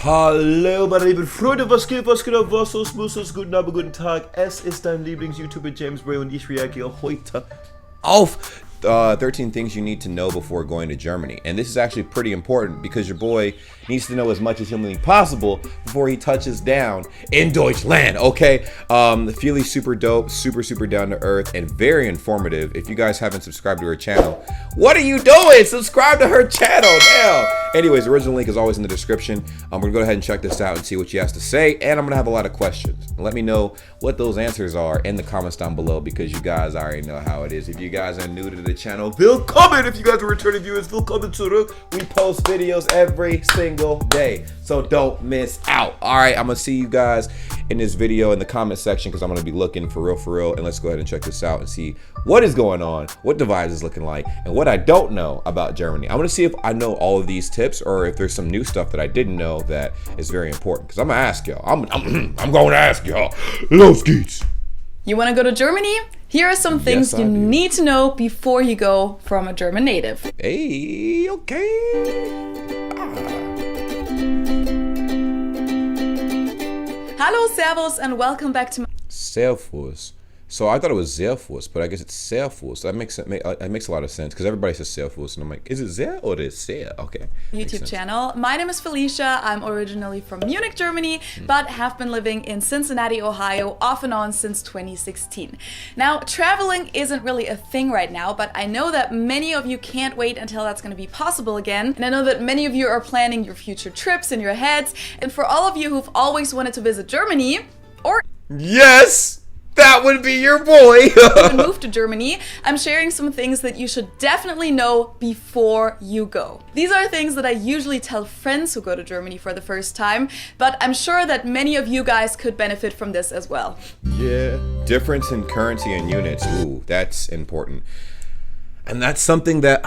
Hallo meine lieben Freunde, was geht ab, was los, guten Abend, guten Tag. Es ist dein Lieblings-YouTuber James Bray und ich reagiere heute auf 13 things you need to know before going to Germany. And this is actually pretty important because your boy needs to know as much as humanly possible before he touches down in Deutschland, okay? Feely's super dope, super down to earth, and very informative. If you guys haven't subscribed to her channel, what are you doing? Subscribe to her channel now. Anyways, the original link is always in the description. We're gonna go ahead and check this out and see what she has to say, and I'm gonna have a lot of questions. Let me know what those answers are in the comments down below because you guys already know how it is. If you guys are new to the channel, willkommen. If you guys are returning viewers, willkommen zurück. We post videos every single day, so don't miss out. All right, I'm gonna see you guys in this video in the comment section because I'm gonna be looking for real, and let's go ahead and check this out and see what is going on, what the vibes is looking like, and what I don't know about Germany. I'm gonna see if I know all of these tips or if there's some new stuff that I didn't know that is very important because I'm gonna ask y'all. I'm going to ask y'all. Los geht's. You want to go to Germany? Here are some things you need to know before you go from a German native. Hey, okay. Hallo, servus, and welcome back to my... Servus. So I thought it was Servus, but I guess it's Servus. That makes a lot of sense because everybody says Servus, and I'm like, is it Zer or is it Ser? Okay. YouTube channel. My name is Felicia. I'm originally from Munich, Germany, but have been living in Cincinnati, Ohio, off and on since 2016. Now, traveling isn't really a thing right now, but I know that many of you can't wait until that's going to be possible again. And I know that many of you are planning your future trips in your heads. And for all of you who've always wanted to visit Germany, or... Yes! That would be your boy. Even move to Germany, I'm sharing some things that you should definitely know before you go. These are things that I usually tell friends who go to Germany for the first time, but I'm sure that many of you guys could benefit from this as well. Yeah, difference in currency and units. Ooh, that's important. And that's something that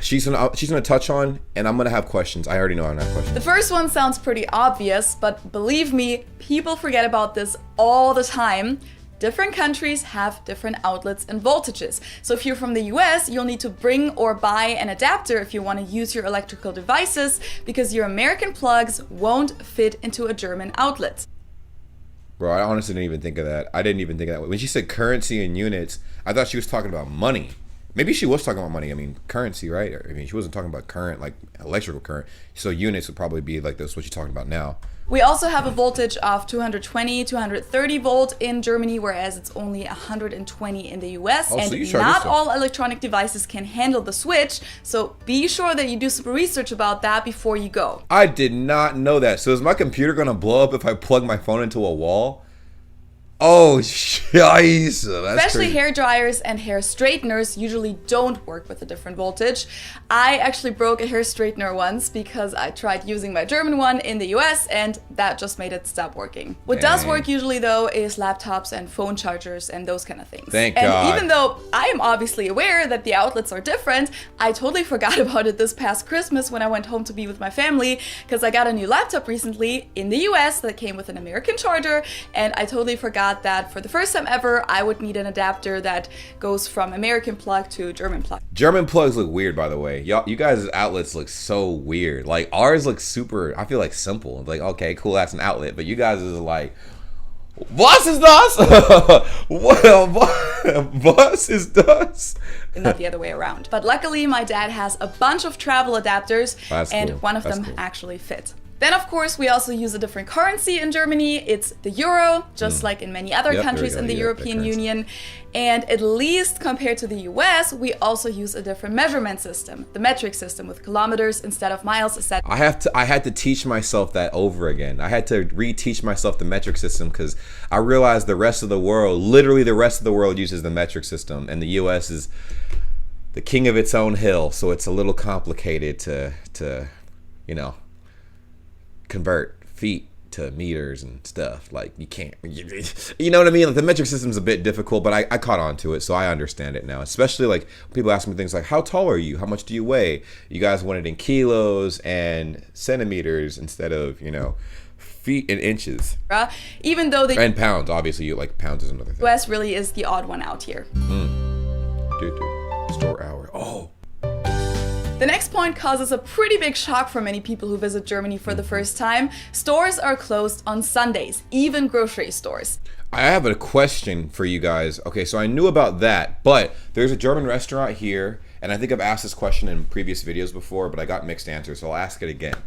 she's gonna touch on, and I'm gonna have questions. I already know I'm gonna have questions. The first one sounds pretty obvious, but believe me, people forget about this all the time. Different countries have different outlets and voltages. So if you're from the US, you'll need to bring or buy an adapter if you want to use your electrical devices because your American plugs won't fit into a German outlet. Bro, I honestly didn't even think of that. I didn't even think of that. When she said currency and units, I thought she was talking about money. Maybe she was talking about money. I mean, currency, right? I mean, she wasn't talking about current, like electrical current. So units would probably be like this, what she's talking about now. We also have a voltage of 220, 230 volt in Germany, whereas it's only 120 in the US. And so not all electronic devices can handle the switch. So be sure that you do some research about that before you go. I did not know that. So is my computer gonna blow up if I plug my phone into a wall? Oh, scheisse. Especially hair dryers and hair straighteners usually don't work with a different voltage. I actually broke a hair straightener once because I tried using my German one in the US and that just made it stop working. What does work usually though is laptops and phone chargers and those kind of things. Thank God. And even though I am obviously aware that the outlets are different, I totally forgot about it this past Christmas when I went home to be with my family because I got a new laptop recently in the US that came with an American charger and I totally forgot that for the first time ever, I would need an adapter that goes from American plug to German plug. German plugs look weird, by the way. Y'all, you guys' outlets look so weird. Like ours look super, I feel like simple. Like, okay, cool, that's an outlet. But you guys is like, was ist das? Was ist das? And not the other way around. But luckily, my dad has a bunch of travel adapters and one of them actually fit. Then, of course, we also use a different currency in Germany. It's the euro, just like in many other countries in the European Union. And at least compared to the US, we also use a different measurement system, the metric system with kilometers instead of miles, etc. I had to teach myself that over again. I had to reteach myself the metric system because I realized the rest of the world, literally the rest of the world uses the metric system, and the US is the king of its own hill, so it's a little complicated to you know, convert feet to meters and stuff. Like you can't, you know what I mean? Like the metric system's a bit difficult, but I caught on to it, so I understand it now. Especially like people ask me things like, how tall are you? How much do you weigh? You guys want it in kilos and centimeters instead of, you know, feet and inches. Even though the and pounds, obviously you like pounds is another thing. US really is the odd one out here. Dude, store hour. Oh. The next point causes a pretty big shock for many people who visit Germany for the first time. Stores are closed on Sundays, even grocery stores. I have a question for you guys. Okay, so I knew about that, but there's a German restaurant here, and I think I've asked this question in previous videos before, but I got mixed answers, so I'll ask it again.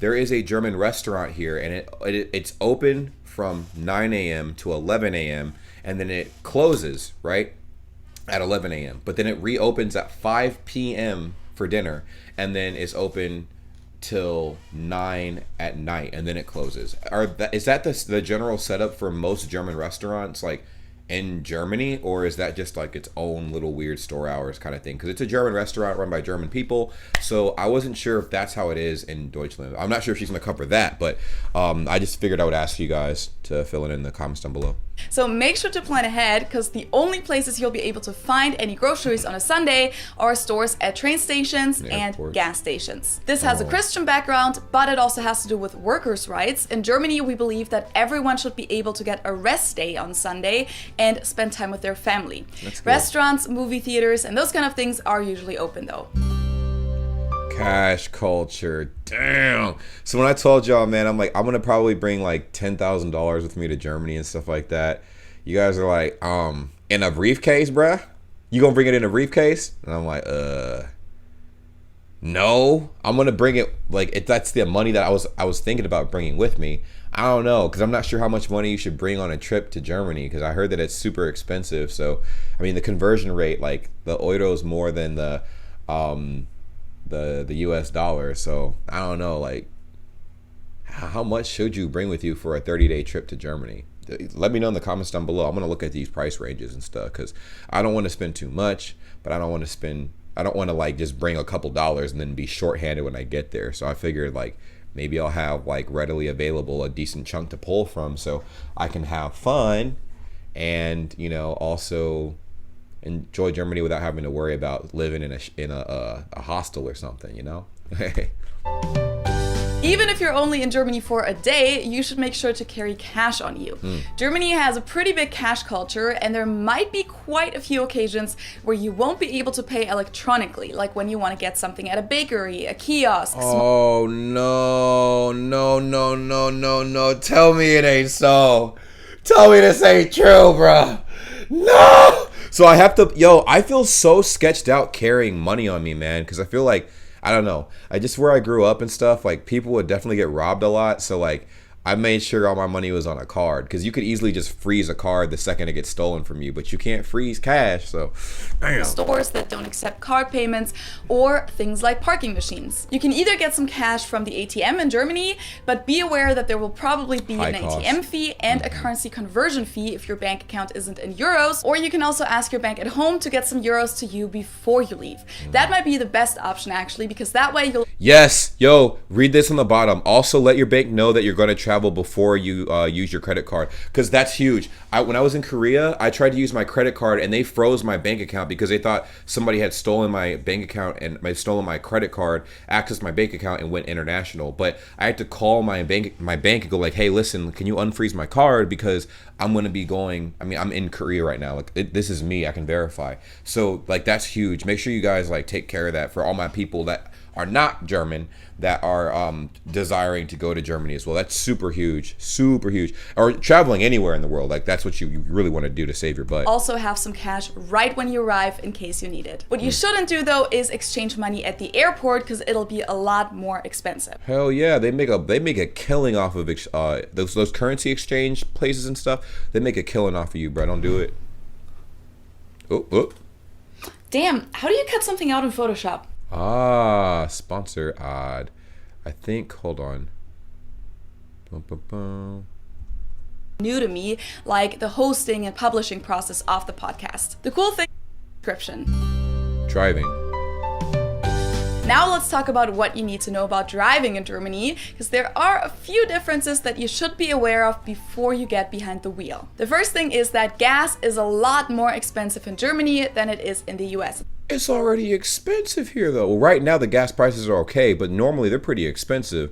There is a German restaurant here, and it's open from 9 a.m. to 11 a.m., and then it closes, right, at 11 a.m. But then it reopens at 5 p.m. for dinner, and then it's open till 9 at night, and then it closes. Is that the general setup for most German restaurants, like in Germany, or is that just like its own little weird store hours kind of thing? Because it's a German restaurant run by German people, so I wasn't sure if that's how it is in Deutschland. I'm not sure if she's going to cover that, but I just figured I would ask you guys to fill it in the comments down below. So make sure to plan ahead, because the only places you'll be able to find any groceries on a Sunday are stores at train stations and gas stations. This has a Christian background, but it also has to do with workers' rights. In Germany, we believe that everyone should be able to get a rest day on Sunday and spend time with their family. Restaurants, movie theaters, and those kind of things are usually open though. Cash culture, damn. So when I told y'all, man, I'm like, I'm gonna probably bring like $10,000 with me to Germany and stuff like that. You guys are like, in a briefcase, bruh? You gonna bring it in a briefcase? And I'm like, no. I'm gonna bring it like that's the money that I was thinking about bringing with me. I don't know, because I'm not sure how much money you should bring on a trip to Germany, because I heard that it's super expensive. So I mean, the conversion rate, like the euro's more than the US dollar, so I don't know, like how much should you bring with you for a 30-day trip to Germany? Let me know in the comments down below. I'm gonna look at these price ranges and stuff, because I don't want to spend too much, but I don't want to like just bring a couple dollars and then be short-handed when I get there. So I figured like maybe I'll have like readily available a decent chunk to pull from, so I can have fun and, you know, also enjoy Germany without having to worry about living in a hostel or something, you know? Even if you're only in Germany for a day, you should make sure to carry cash on you. Germany has a pretty big cash culture, and there might be quite a few occasions where you won't be able to pay electronically, like when you want to get something at a bakery, a kiosk. Oh, no. Tell me it ain't so. Tell me this ain't true, bruh. No! So I have to, I feel so sketched out carrying money on me, man, because I feel like, I don't know, where I grew up and stuff, like people would definitely get robbed a lot. So like I made sure all my money was on a card, because you could easily just freeze a card the second it gets stolen from you, but you can't freeze cash. So damn. Stores that don't accept card payments, or things like parking machines. You can either get some cash from the ATM in Germany, but be aware that there will probably be an ATM fee and a currency conversion fee if your bank account isn't in euros, or you can also ask your bank at home to get some euros to you before you leave. That might be the best option actually, because that way you'll... Yes, read this on the bottom. Also let your bank know that you're going to travel before you use your credit card, because that's huge. When I was in Korea, I tried to use my credit card and they froze my bank account because they thought somebody had stolen my bank account and stolen my credit card, accessed my bank account, and went international. But I had to call my bank and go like, hey, listen, can you unfreeze my card, because I'm going to be going, I'm in Korea right now, like this is me, I can verify. So like that's huge. Make sure you guys like take care of that for all my people that are not German that are desiring to go to Germany as well. That's super huge, or traveling anywhere in the world. Like that's what you really want to do to save your butt. Also have some cash right when you arrive in case you need it. What you shouldn't do though is exchange money at the airport, because it'll be a lot more expensive. Hell yeah, they make a killing off of those currency exchange places and stuff. They make a killing off of you, bro. Don't do it. Oh. Damn, how do you cut something out in Photoshop? Sponsor ad. I think, hold on. New to me, like the hosting and publishing process of the podcast. The cool thing, description. Driving. Now let's talk about what you need to know about driving in Germany, because there are a few differences that you should be aware of before you get behind the wheel. The first thing is that gas is a lot more expensive in Germany than it is in the US. It's already expensive here though. Well, right now the gas prices are okay, but normally they're pretty expensive.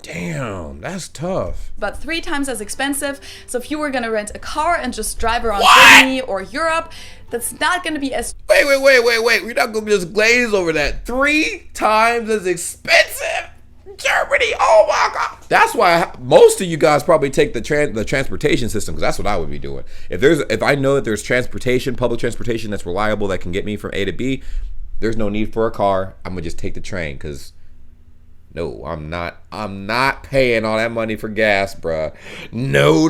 Damn, that's tough. But 3 times as expensive. So if you were gonna rent a car and just drive around Germany or Europe, that's not gonna be as... Wait. We're not gonna just glaze over that. 3 times as expensive? Germany, oh my God. That's why most of you guys probably take the transportation system, because that's what I would be doing. If I know that there's transportation, public transportation that's reliable that can get me from A to B, there's no need for a car. I'm gonna just take the train, because no, I'm not paying all that money for gas, bruh. No.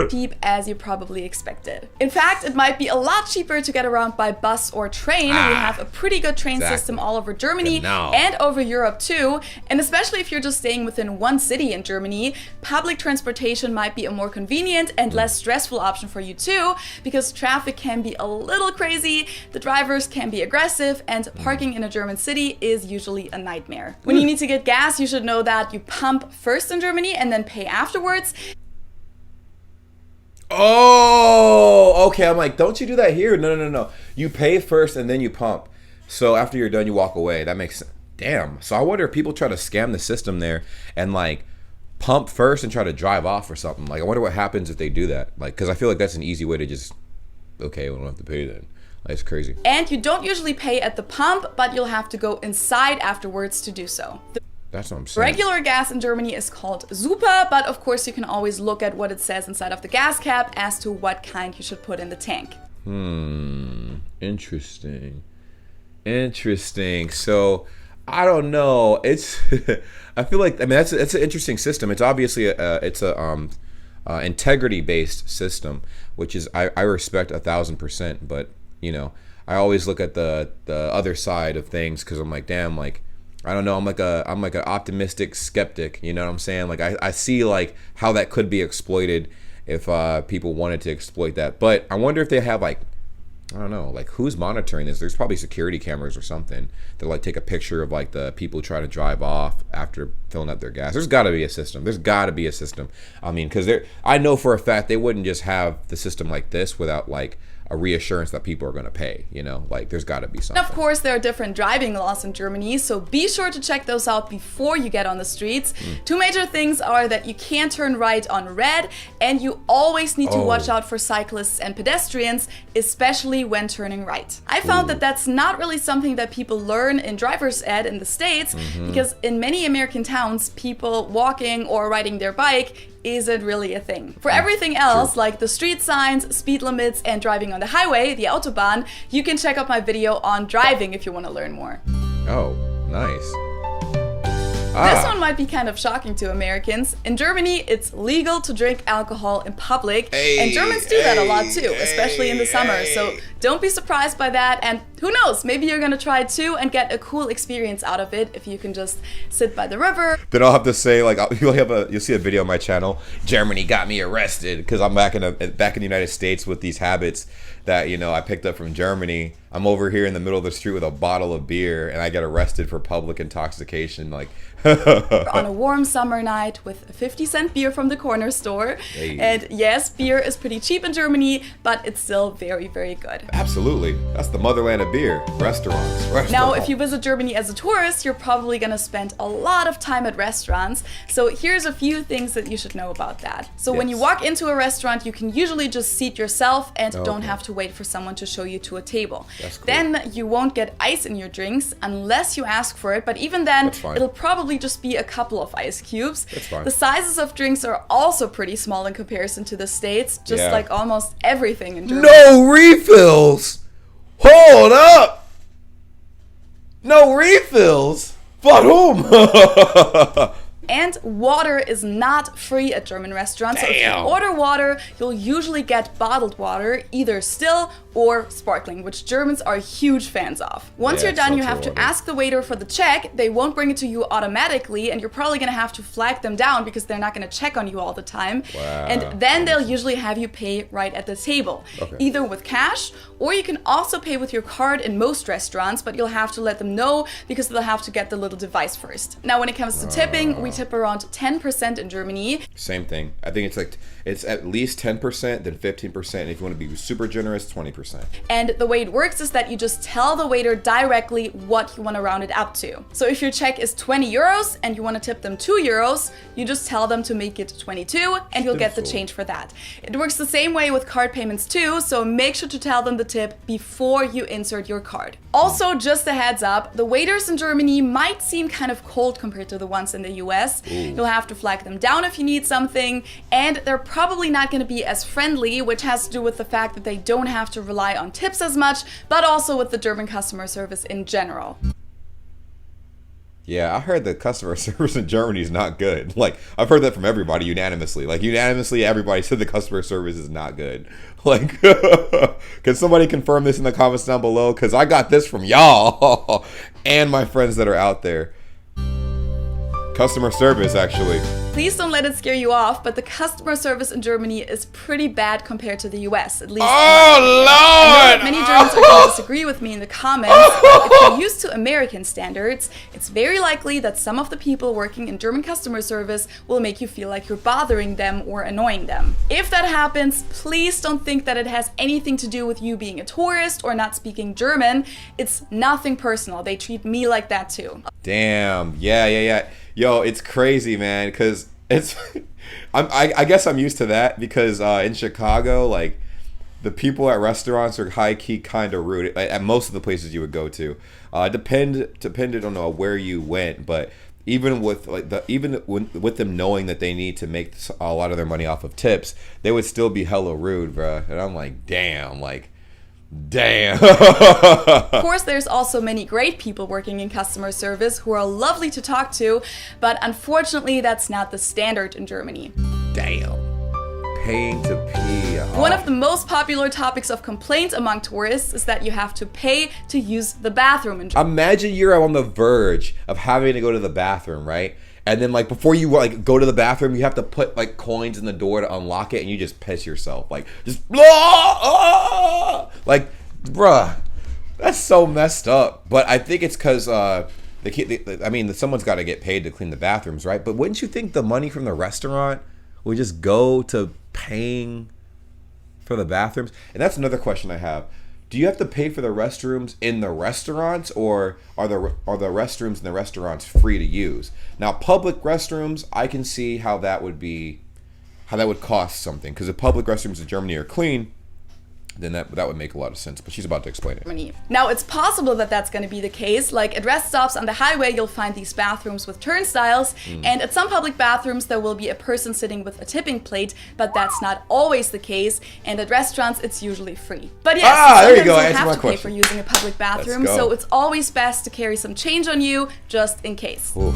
Cheap as you probably expected. In fact, it might be a lot cheaper to get around by bus or train. We have a pretty good train system all over Germany and over Europe too. And especially if you're just staying within one city in Germany, public transportation might be a more convenient and less stressful option for you too, because traffic can be a little crazy, the drivers can be aggressive, and parking in a German city is usually a nightmare. When you need to get gas, you should know that you pump first in Germany and then pay afterwards. Oh, okay. I'm like, don't you do that here? No. You pay first and then you pump. So after you're done, you walk away. That makes sense. Damn. So I wonder if people try to scam the system there and like pump first and try to drive off or something. Like, I wonder what happens if they do that. Like, because I feel like that's an easy way to just, okay, we don't have to pay then. That's crazy. And you don't usually pay at the pump, but you'll have to go inside afterwards to do so. That's what I'm saying. Regular gas in Germany is called Super, but of course you can always look at what it says inside of the gas cap as to what kind you should put in the tank. Interesting. So, I don't know. It's, I feel like, I mean, that's an interesting system. It's obviously it's a integrity-based system, which is, I respect 1,000%, but you know, I always look at the other side of things, because I'm like, damn, like, I don't know, I'm like an optimistic skeptic, you know what I'm saying? Like, I see like how that could be exploited if people wanted to exploit that. But I wonder if they have like, I don't know, like who's monitoring this? There's probably security cameras or something that like take a picture of like the people trying to drive off after filling up their gas. There's got to be a system. I mean, because I know for a fact they wouldn't just have the system like this without like a reassurance that people are going to pay, you know, like there's got to be something. Of course, there are different driving laws in Germany, so be sure to check those out before you get on the streets. 2 major things are that you can't turn right on red, and you always need to watch out for cyclists and pedestrians, especially when turning right. I found that that's not really something that people learn in driver's ed in the States, because in many American towns, people walking or riding their bike isn't really a thing. For everything else, like the street signs, speed limits, and driving on the highway, the Autobahn, you can check out my video on driving if you want to learn more. Oh, nice. This one might be kind of shocking to Americans. In Germany, it's legal to drink alcohol in public, and Germans do that a lot too, especially in the summer. So don't be surprised by that, and who knows, maybe you're gonna try it too and get a cool experience out of it if you can just sit by the river. Then I'll have to say, like, you'll see a video on my channel, Germany got me arrested, because I'm back in the United States with these habits that, you know, I picked up from Germany. I'm over here in the middle of the street with a bottle of beer, and I get arrested for public intoxication, like. On a warm summer night with a 50-cent beer from the corner store. Hey. And yes, beer is pretty cheap in Germany, but it's still very, very good. Absolutely. That's the motherland of beer. Restaurants. Now, if you visit Germany as a tourist, you're probably gonna spend a lot of time at restaurants. So here's a few things that you should know about that. So when you walk into a restaurant, you can usually just seat yourself and don't have to wait for someone to show you to a table. That's cool. Then you won't get ice in your drinks unless you ask for it, but even then, it'll probably just be a couple of ice cubes. That's fine. The sizes of drinks are also pretty small in comparison to the States, just like almost everything in Germany. No refills! Hold up! No refills? But whom? And water is not free at German restaurants. So if you order water, you'll usually get bottled water, either still or sparkling, which Germans are huge fans of. Once you're done, you have to ask the waiter for the check. They won't bring it to you automatically, and you're probably gonna have to flag them down because they're not gonna check on you all the time. And then they'll usually have you pay right at the table, either with cash, or you can also pay with your card in most restaurants, but you'll have to let them know because they'll have to get the little device first. Now, when it comes to tipping, we tip around 10% in Germany. Same thing. I think it's at least 10%, then 15%. And if you want to be super generous, 20%. And the way it works is that you just tell the waiter directly what you want to round it up to. So if your check is 20 euros and you want to tip them 2 euros, you just tell them to make it 22 and you'll get the change for that. It works the same way with card payments too, so make sure to tell them the tip before you insert your card. Also, just a heads up, the waiters in Germany might seem kind of cold compared to the ones in the US. You'll have to flag them down if you need something, and they're probably not going to be as friendly, which has to do with the fact that they don't have to rely on tips as much, but also with the German customer service in general. Yeah, I heard the customer service in Germany is not good. Like, I've heard that from everybody unanimously. Like, unanimously, everybody said the customer service is not good. Like, can somebody confirm this in the comments down below? Because I got this from y'all and my friends that are out there. Customer service, actually. Please don't let it scare you off, but the customer service in Germany is pretty bad compared to the US, at least. Oh, Lord! I know that many Germans are going to disagree with me in the comments, but if you're used to American standards, it's very likely that some of the people working in German customer service will make you feel like you're bothering them or annoying them. If that happens, please don't think that it has anything to do with you being a tourist or not speaking German. It's nothing personal. They treat me like that too. Damn. Yeah. Yo, it's crazy, man, because it's I guess I'm used to that because in Chicago, like, the people at restaurants are high-key kind of rude at most of the places you would go to. Depended on where you went, but even with with them knowing that they need to make a lot of their money off of tips, they would still be hella rude, bruh. And I'm like, damn. Of course, there's also many great people working in customer service who are lovely to talk to, but unfortunately that's not the standard in Germany. Damn. Paying to pee. One of the most popular topics of complaints among tourists is that you have to pay to use the bathroom in Germany. Imagine you're on the verge of having to go to the bathroom, right? And then, like, before you go to the bathroom, you have to put like coins in the door to unlock it, and you just piss yourself, like, just like, bruh, that's so messed up. But I think it's because someone's got to get paid to clean the bathrooms, right? But wouldn't you think the money from the restaurant would just go to paying for the bathrooms? And that's another question I have. Do you have to pay for the restrooms in the restaurants, or are the restrooms in the restaurants free to use? Now, public restrooms, I can see how that would cost something, because if public restrooms in Germany are clean, then that would make a lot of sense. But she's about to explain it. Now, it's possible that that's going to be the case. Like, at rest stops on the highway, you'll find these bathrooms with turnstiles. And at some public bathrooms, there will be a person sitting with a tipping plate. But that's not always the case. And at restaurants, it's usually free. But yes, there you go. you Answer have my to question. pay for using a public bathroom. Let's go. So it's always best to carry some change on you, just in case. Oof.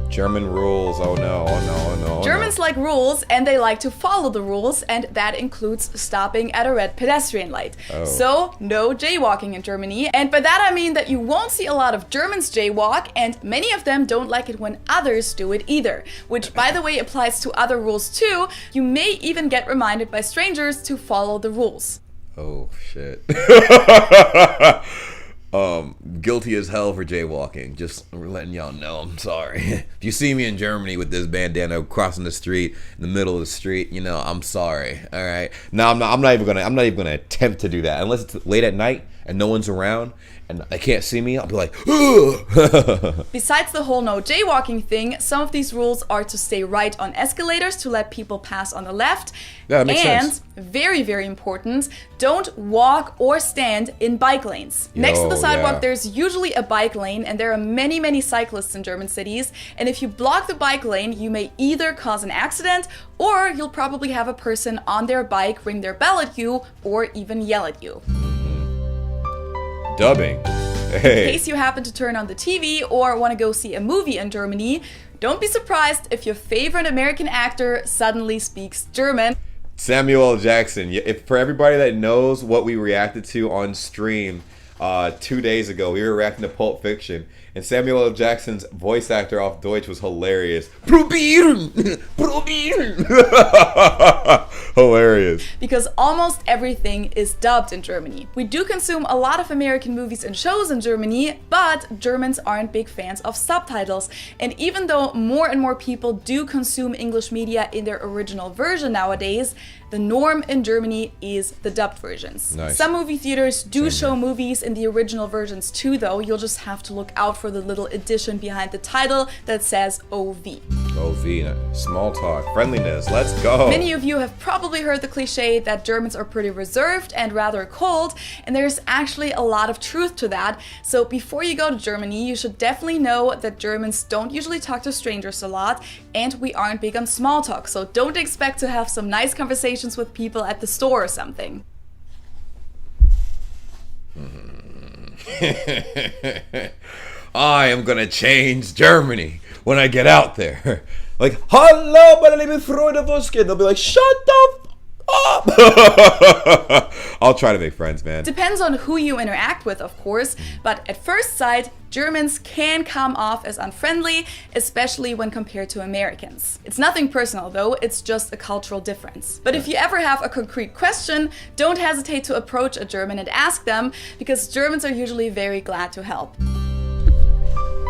German rules. Oh no. Germans like rules, and they like to follow the rules, and that includes stopping at a red pedestrian light. So, no jaywalking in Germany. And by that I mean that you won't see a lot of Germans jaywalk, and many of them don't like it when others do it either. Which, by the way, applies to other rules too. You may even get reminded by strangers to follow the rules. Oh, shit. Guilty as hell for jaywalking. Just letting y'all know, I'm sorry. If you see me in Germany with this bandana crossing the street in the middle of the street, you know, I'm sorry. All right. No, I'm not even gonna attempt to do that unless it's late at night and no one's around and they can't see me. I'll be like, ugh. Besides the whole no jaywalking thing, some of these rules are to stay right on escalators to let people pass on the left. Yeah, that makes sense. Very, very important, don't walk or stand in bike lanes. Next to the sidewalk, there's usually a bike lane, and there are many, many cyclists in German cities. And if you block the bike lane, you may either cause an accident, or you'll probably have a person on their bike ring their bell at you, or even yell at you. Dubbing. Hey. In case you happen to turn on the TV or want to go see a movie in Germany, don't be surprised if your favorite American actor suddenly speaks German. Samuel L. Jackson. If for everybody that knows what we reacted to on stream 2 days ago. We were reacting to Pulp Fiction, and Samuel L. Jackson's voice actor off Deutsch was hilarious. Probieren! Probieren! Hilarious. Because almost everything is dubbed in Germany. We do consume a lot of American movies and shows in Germany, but Germans aren't big fans of subtitles. And even though more and more people do consume English media in their original version nowadays, the norm in Germany is the dubbed versions. Nice. Some movie theaters do show movies in the original versions too, though. You'll just have to look out for the little addition behind the title that says OV. OV, small talk, friendliness, let's go. Many of you have probably heard the cliche that Germans are pretty reserved and rather cold, and there's actually a lot of truth to that. So before you go to Germany, you should definitely know that Germans don't usually talk to strangers a lot, and we aren't big on small talk. So don't expect to have some nice conversations with people at the store or something. I am gonna change Germany when I get out there. Like, hello, meine liebe Freunde, was geht? They'll be like, shut the f up. I'll try to make friends, man. Depends on who you interact with, of course, but at first sight, Germans can come off as unfriendly, especially when compared to Americans. It's nothing personal though, it's just a cultural difference. But if you ever have a concrete question, don't hesitate to approach a German and ask them, because Germans are usually very glad to help.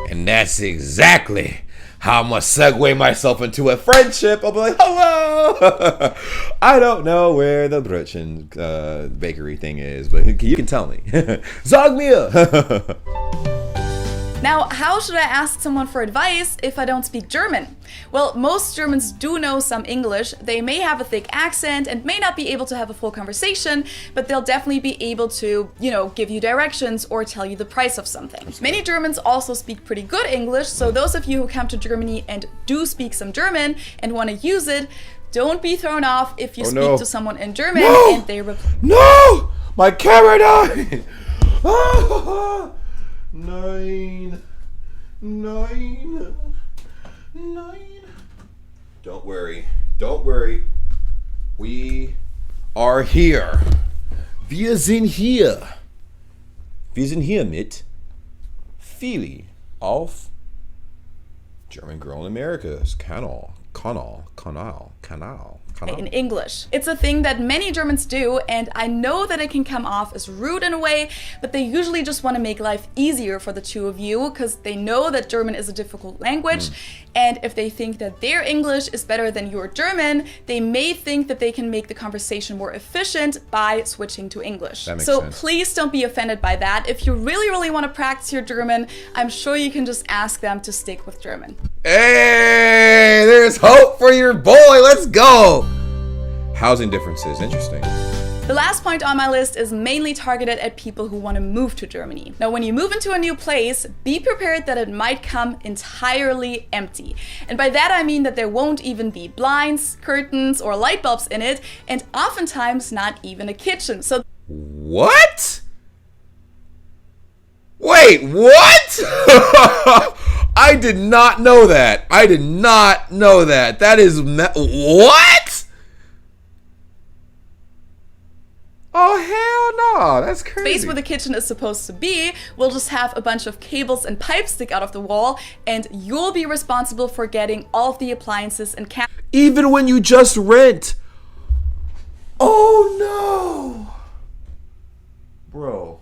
And that's exactly how I'm gonna segue myself into a friendship. I'll be like, hello! I don't know where the Brötchen bakery thing is, but you can tell me. Sag mir! Now, how should I ask someone for advice if I don't speak German? Well, most Germans do know some English. They may have a thick accent and may not be able to have a full conversation, but they'll definitely be able to, give you directions or tell you the price of something. Many Germans also speak pretty good English, so those of you who come to Germany and do speak some German and want to use it, don't be thrown off if you speak to someone in German and they reply. No! My camera died! Nine. Don't worry. We are here. Wir sind hier. Wir sind hier mit Philly auf German Girl in America's Canal. In English. It's a thing that many Germans do, and I know that it can come off as rude in a way, but they usually just want to make life easier for the two of you because they know that German is a difficult language, and if they think that their English is better than your German, they may think that they can make the conversation more efficient by switching to English. That makes so sense. Please don't be offended by that. If you really, really want to practice your German, I'm sure you can just ask them to stick with German. Hey, there's hope for your boy. Let's go. Housing differences. Interesting. The last point on my list is mainly targeted at people who want to move to Germany. Now, when you move into a new place, be prepared that it might come entirely empty. And by that I mean that there won't even be blinds, curtains, or light bulbs in it, and oftentimes not even a kitchen. So what? Wait, what? I did not know that. That is what? Oh, hell no. That's crazy. space where the kitchen is supposed to be will just have a bunch of cables and pipes stick out of the wall, and you'll be responsible for getting all of the appliances and even when you just rent. Oh no. Bro,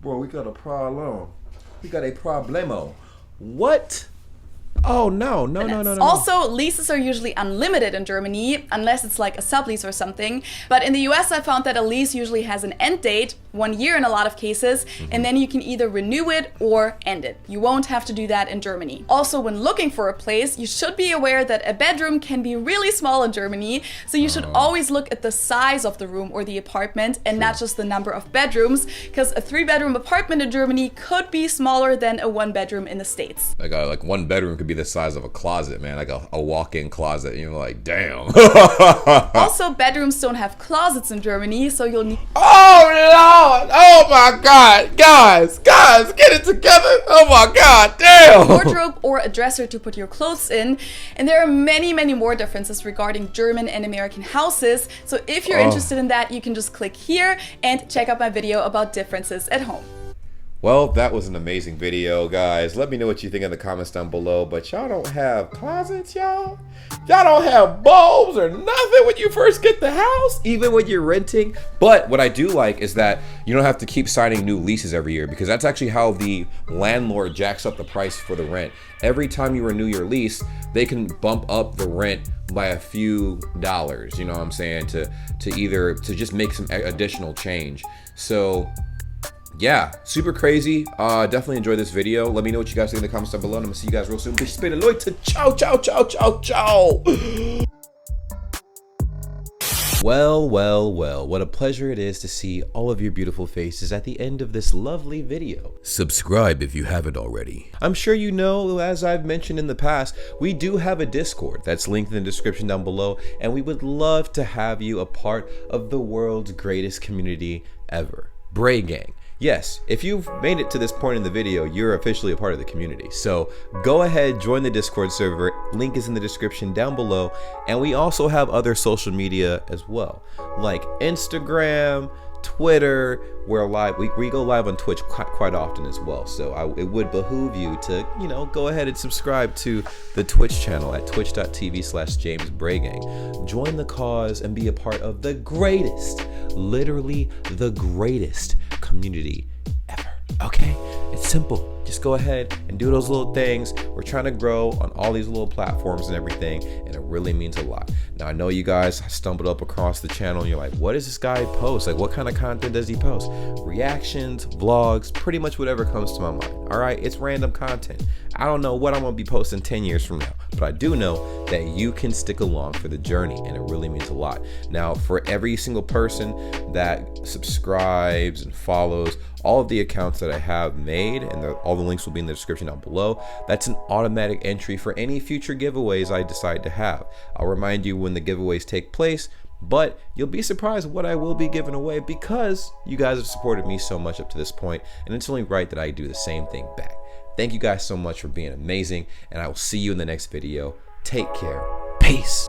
we got a problem. We got a problemo. What? Oh, no. Also, leases are usually unlimited in Germany, unless it's like a sublease or something. But in the US, I found that a lease usually has an end date, 1 year in a lot of cases, and then you can either renew it or end it. You won't have to do that in Germany. Also, when looking for a place, you should be aware that a bedroom can be really small in Germany, so you should always look at the size of the room or the apartment and not just the number of bedrooms, because a 3-bedroom apartment in Germany could be smaller than a 1-bedroom in the States. Like 1 bedroom could be the size of a closet, man, like a walk-in closet. You're like, damn. Also, bedrooms don't have closets in Germany, so you'll need. Oh Lord! Oh my God, guys, get it together. Oh my God, damn. Wardrobe or a dresser to put your clothes in. And there are many more differences regarding German and American houses. So if you're interested in that, you can just click here and check out my video about differences at home. Well, that was an amazing video, guys. Let me know what you think in the comments down below. But y'all don't have closets, y'all? Y'all don't have bulbs or nothing when you first get the house, even when you're renting? But what I do like is that you don't have to keep signing new leases every year, because that's actually how the landlord jacks up the price for the rent. Every time you renew your lease, they can bump up the rent by a few dollars, you know what I'm saying, to just make some additional change. So yeah, super crazy. Definitely enjoyed this video. Let me know what you guys think in the comments down below, and I'm gonna see you guys real soon. Bis später, Leute. Ciao, ciao, ciao, ciao, ciao. Well, what a pleasure it is to see all of your beautiful faces at the end of this lovely video. Subscribe if you haven't already. I'm sure you know, as I've mentioned in the past, we do have a Discord that's linked in the description down below, and we would love to have you a part of the world's greatest community ever, Bray Gang. Yes, if you've made it to this point in the video, you're officially a part of the community. So go ahead, join the Discord server. Link is in the description down below. And we also have other social media as well, like Instagram, Twitter. We're live. We go live on Twitch quite often as well. So it would behoove you to, go ahead and subscribe to the Twitch channel at twitch.tv/JamesBrayGang. Join the cause and be a part of the greatest, literally the greatest community ever. Okay, it's simple. Just go ahead and do those little things. We're trying to grow on all these little platforms and everything, and it really means a lot. Now, I know you guys stumbled up across the channel and you're like, what does this guy post? Like, what kind of content does he post? Reactions, vlogs, pretty much whatever comes to my mind. All right, it's random content. I don't know what I'm gonna be posting 10 years from now, but I do know that you can stick along for the journey, and it really means a lot. Now, for every single person that subscribes and follows all of the accounts that I have made, and all the links will be in the description down below, that's an automatic entry for any future giveaways I decide to have. I'll remind you when the giveaways take place, but you'll be surprised what I will be giving away, because you guys have supported me so much up to this point, and it's only right that I do the same thing back. Thank you guys so much for being amazing, and I will see you in the next video. Take care. Peace.